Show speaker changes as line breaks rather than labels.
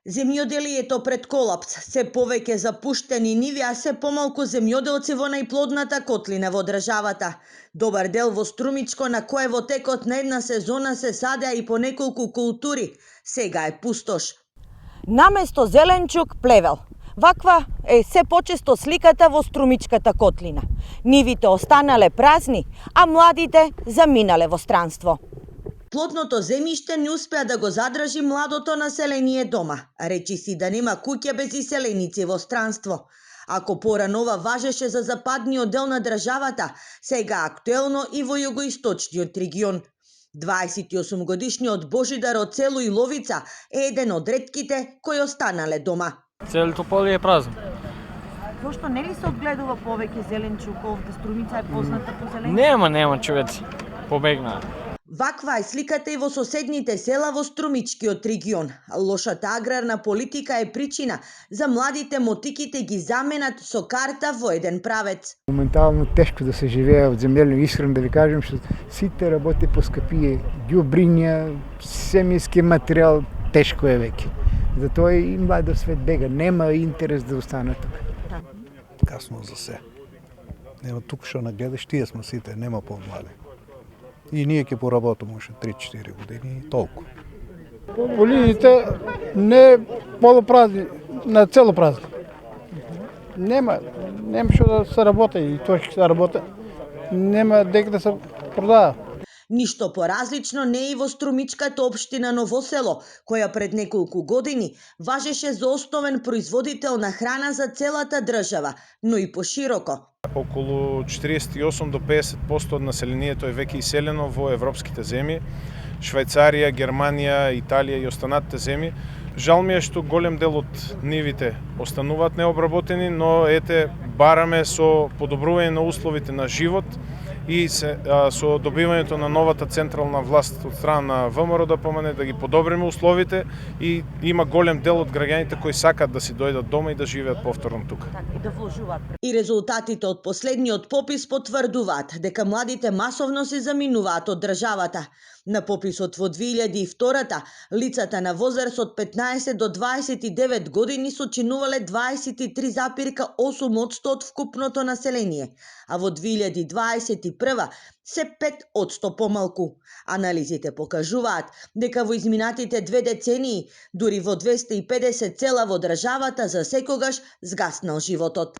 Земјоделието пред колапс, се повеќе запуштени ниви, а се помалку земјоделци во најплодната котлина во државата. Добар дел во Струмичко, на кое во текот на една сезона се садеа и по неколку култури, сега е пустош.
Наместо зеленчук, плевел. Ваква е се почесто сликата во Струмичката котлина. Нивите останале празни, а младите заминале во странство.
Плодното земјиште не успеа да го задржи младото население дома, речи си да нема куќа без иселеници во странство. Ако порано ова важеше за западниот дел на државата, сега актуелно и во југоисточниот регион. 28 годишниот Божидар од село Иловица е еден од ретките кои останале дома.
Целото поле е празно.
Зошто не ли се одгледува повеќе зеленчук овде? Струмица е позната по зеленчук?
Нема човеци. Побегнаа.
Ваква е сликата и во соседните села во Струмичкиот регион. Лошата аграрна политика е причина за младите мотиките ги заменат со карта во еден правец.
Моментално тешко да се живее од земјелни исхран, да ви кажем, што сите работи поскапие, ѓубриња, семејски материјал, тешко е веќе. Затоа и младиот свет бега, нема интерес да остане тука.
Касно за се. Нема тука што нагледаш, тие сме сите, нема помлади. И ние ќе поработиме уште 3-4 години и толку.
Полините не полупразни, на цело празни. Нема што да се работи и тоа ќе се работи. Нема дека да се продава.
Ништо поразлично не е и во Струмичката општина Новосело, која пред неколку години важеше за основен производител на храна за целата држава, но и пошироко.
Околу 48 до 50% од населението е веќе иселено во европските земји, Швајцарија, Германија, Италија и останатите земји. Жал ми е што голем дел од нивите остануваат необработени, но ете бараме со подобрување на условите на живот и со добивањето на новата централна власт од страна на ВМРО да помане да ги подобриме условите и има голем дел од граѓаните кои сакат да си дојдат дома и да живеат повторно тука.
И да вложуваат.
И резултатите од последниот попис потврдуваат дека младите масовно се заминуваат од државата. На пописот во 2002 лицата на возраст од 15 до 29 години сочинувале 23,8% од вкупното население, а во 2021 се 5% помалку. Анализите покажуваат дека во изминатите 2 децении, дури во 250 села во државата за секогаш згаснал животот.